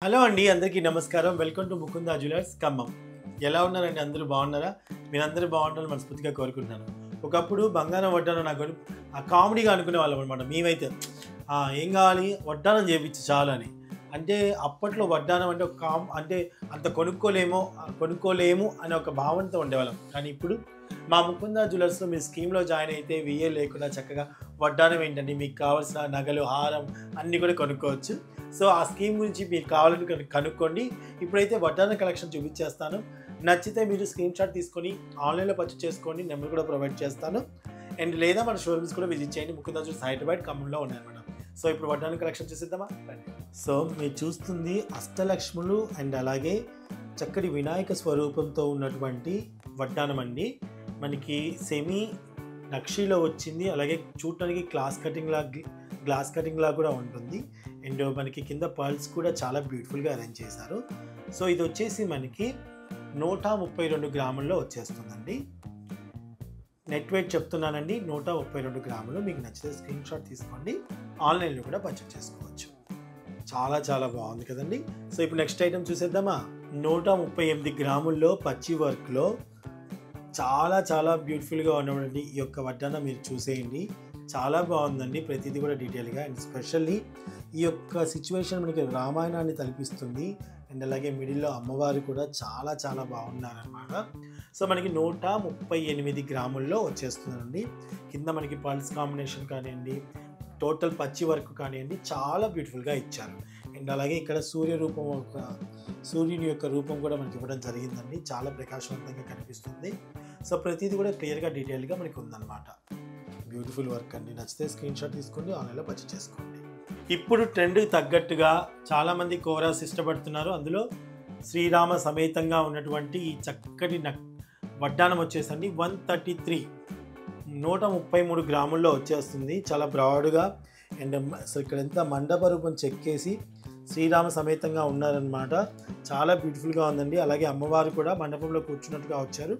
Hello అండి, అందరికీ నమస్కారం. Welcome to Mukunda jewellers Khammam. ఎలా ఉన్నారండి? అందరూ బాగున్నారా? మీరందరూ బాగుండాలని మనస్ఫూర్తిగా కోరుకుంటున్నాను. ఒకప్పుడు బంగారం వడ్డానం నాకు కామెడీగా అనుకునే వాళ్ళం అనమాట. మేమైతే ఏం కావాలి, వడ్డానం చేయించి చాలు అని. అంటే అప్పట్లో వడ్డానం అంటే అంటే అంత కొనుక్కోలేము అనే ఒక భావనతో ఉండేవాళ్ళం. కానీ ఇప్పుడు మా ముకుందా జ్యువెలర్స్లో మీ స్కీమ్లో జాయిన్ అయితే విఏ లేకుండా చక్కగా వడ్డానం ఏంటండి, మీకు కావాల్సిన నగలు, హారం అన్నీ కూడా కొనుక్కోవచ్చు. సో ఆ స్కీమ్ గురించి మీరు కావాలని కనుక్కోండి. ఇప్పుడైతే వడ్డానం కలెక్షన్ చూపించేస్తాను. నచ్చితే మీరు స్క్రీన్ షాట్ తీసుకొని ఆన్లైన్లో పర్చేస్ చేసుకోండి. నెంబర్ కూడా ప్రొవైడ్ చేస్తాను. అండ్ లేదా మన షోరూమ్స్ కూడా విజిట్ చేయండి. ముకుందా జ్యువెలర్స్ హైదరాబాద్ ఖమ్మంలో ఉన్నాయన్నమాట. సో ఇప్పుడు వడ్డానం కలెక్షన్ చూసిద్దామా? సో మీరు చూస్తుంది అష్టలక్ష్ములు అండ్ అలాగే చక్కటి వినాయక స్వరూపంతో ఉన్నటువంటి వడ్డానం అండి. మనకి సెమీ నక్షీలో వచ్చింది. అలాగే చూడటానికి గ్లాస్ కటింగ్ లా కూడా ఉంటుంది. అండ్ మనకి కింద పర్ల్స్ కూడా చాలా బ్యూటిఫుల్గా అరేంజ్ చేశారు. సో ఇది వచ్చేసి మనకి 132 గ్రాముల్లో వచ్చేస్తుందండి. నెట్ వెయిట్ చెప్తున్నానండి, 132 గ్రాములు. మీకు నచ్చితే స్క్రీన్ షాట్ తీసుకోండి. ఆన్లైన్లో కూడా పర్చేస్ చేసుకోవచ్చు. చాలా చాలా బాగుంది కదండి. సో ఇప్పుడు నెక్స్ట్ ఐటమ్ చూసేద్దామా? 138 గ్రాముల్లో పచ్చి వర్క్లో చాలా చాలా బ్యూటిఫుల్గా ఉన్నటువంటి ఈ యొక్క వడ్డానం మీరు చూసేయండి. చాలా బాగుందండి, ప్రతిదీ కూడా డీటెయిల్గా. అండ్ స్పెషల్లీ ఈ యొక్క సిచ్యువేషన్ మనకి రామాయణాన్ని తలపిస్తుంది. అండ్ అలాగే మిడిల్లో అమ్మవారు కూడా చాలా చాలా బాగున్నారనమాట. సో మనకి 138 గ్రాముల్లో వచ్చేస్తుందండి. కింద మనకి పల్స్ కాంబినేషన్ కానివ్వండి, టోటల్ పచ్చి వర్క్ కానివ్వండి, చాలా బ్యూటిఫుల్గా ఇచ్చారు. అండ్ అలాగే ఇక్కడ సూర్యుని యొక్క రూపం కూడా మనకి ఇవ్వడం జరిగిందండి. చాలా ప్రకాశవంతంగా కనిపిస్తుంది. సో ప్రతిదీ కూడా క్లియర్గా డీటెయిల్గా మనకి ఉందన్నమాట. బ్యూటిఫుల్ వర్క్ అండి. నచ్చితే స్క్రీన్ షాట్ తీసుకోండి, ఆన్లైన్లో పర్చేస్ చేసుకోండి. ఇప్పుడు ట్రెండ్కి తగ్గట్టుగా చాలామంది కోరాస్ ఇష్టపడుతున్నారు. అందులో శ్రీరామ సమేతంగా ఉన్నటువంటి ఈ చక్కటి వడ్డానం వచ్చేసండి 133 గ్రాముల్లో వచ్చేస్తుంది. చాలా బ్రాడ్గా. అండ్ అసలు ఇక్కడ ఎంత మండప రూపం చెక్కేసి శ్రీరామ సమేతంగా ఉన్నారనమాట. చాలా బ్యూటిఫుల్గా ఉందండి. అలాగే అమ్మవారు కూడా మండపంలో కూర్చున్నట్టుగా వచ్చారు.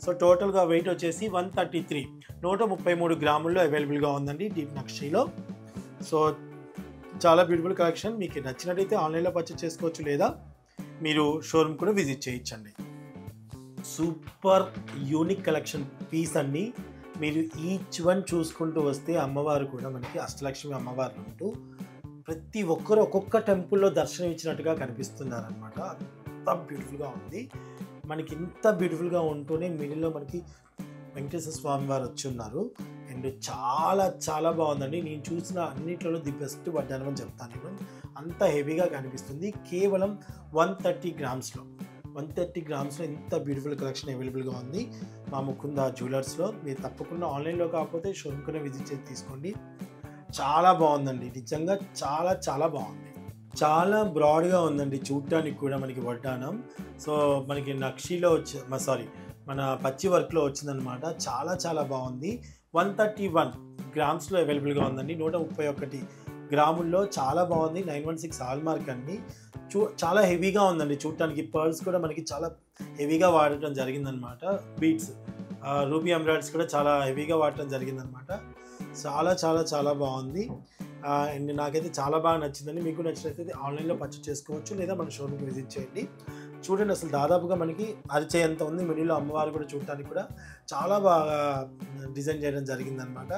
సో టోటల్గా వెయిట్ వచ్చేసి 133 గ్రాముల్లో అవైలబుల్గా ఉందండి డీప్ నక్షీలో. సో చాలా బ్యూటిఫుల్ కలెక్షన్. మీకు నచ్చినట్టయితే ఆన్లైన్లో పర్చేస్ చేసుకోవచ్చు, లేదా మీరు షోరూమ్ కూడా విజిట్ చేయొచ్చండి. సూపర్ యూనిక్ కలెక్షన్ పీస్ అండి. మీరు ఈచ్ వన్ చూసుకుంటూ వస్తే అమ్మవారు కూడా మనకి అష్టలక్ష్మి అమ్మవారు ఉంటూ ప్రతి ఒక్కరు ఒక్కొక్క టెంపుల్లో దర్శనం ఇచ్చినట్టుగా కనిపిస్తున్నారనమాట. అంత బ్యూటిఫుల్గా ఉంది. మనకి ఇంత బ్యూటిఫుల్గా ఉంటూనే మిడిల్లో మనకి వెంకటేశ్వర స్వామి వారు వచ్చి ఉన్నారు. అండ్ చాలా చాలా బాగుందండి. నేను చూసిన అన్నిట్లలో ది బెస్ట్ వడ్డానం అని చెప్తాను నేను. అంత హెవీగా కనిపిస్తుంది. కేవలం 130 గ్రామ్స్లో ఇంత బ్యూటిఫుల్ కలెక్షన్ అవైలబుల్గా ఉంది మా ముకుందా జ్యువెలర్స్లో. మీరు తప్పకుండా ఆన్లైన్లో కాకపోతే షోరూమ్కి విజిట్ చేసి తీసుకోండి. చాలా బాగుందండి, నిజంగా చాలా చాలా బాగుంది. చాలా బ్రాడ్గా ఉందండి చూడటానికి కూడా మనకి వడ్డానం. సో మనకి నక్షీలో మన పచ్చి వర్క్లో వచ్చిందనమాట. చాలా చాలా బాగుంది. 131 గ్రామ్స్లో అవైలబుల్గా ఉందండి. 131 గ్రాముల్లో చాలా బాగుంది. 916 హాల్ మార్క్ అండి. చాలా హెవీగా ఉందండి చూడటానికి. పర్ల్స్ కూడా మనకి చాలా హెవీగా వాడటం జరిగిందనమాట. బీడ్స్, రూబీ ఎంబ్రాయిడరీస్ కూడా చాలా హెవీగా వాడటం జరిగిందనమాట. చాలా చాలా చాలా బాగుంది. అండ్ నాకైతే చాలా బాగా నచ్చిందండి. మీకు నచ్చినట్లయితే ఆన్లైన్లో పర్చేస్ చేసుకోవచ్చు, లేదా మన షోరూమ్కి విజిట్ చేయండి. చూడండి, అసలు దాదాపుగా మనకి అరిచేంత ఉంది. మిడిల్లో అమ్మవారు కూడా చూడటానికి కూడా చాలా బాగా డిజైన్ చేయడం జరిగిందనమాట.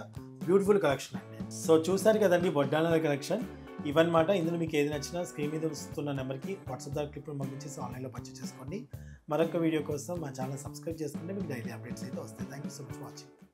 బ్యూటిఫుల్ కలెక్షన్ అండి. సో చూసారు కదండి వడ్డానాల కలెక్షన్ ఇవన్నమాట. ఇందులో మీకు ఏది నచ్చినా స్క్రీన్ మీద వస్తున్న నెంబర్కి వాట్సాప్ ద్వారా క్లిప్ పంపించేసి ఆన్లైన్లో పర్చేస్ చేసుకోండి. మరొక వీడియో కోసం మా ఛానల్ సబ్స్క్రైబ్ చేసుకుంటే మీకు డైలీ అప్డేట్స్ అయితే వస్తాయి. Thank you so much watching.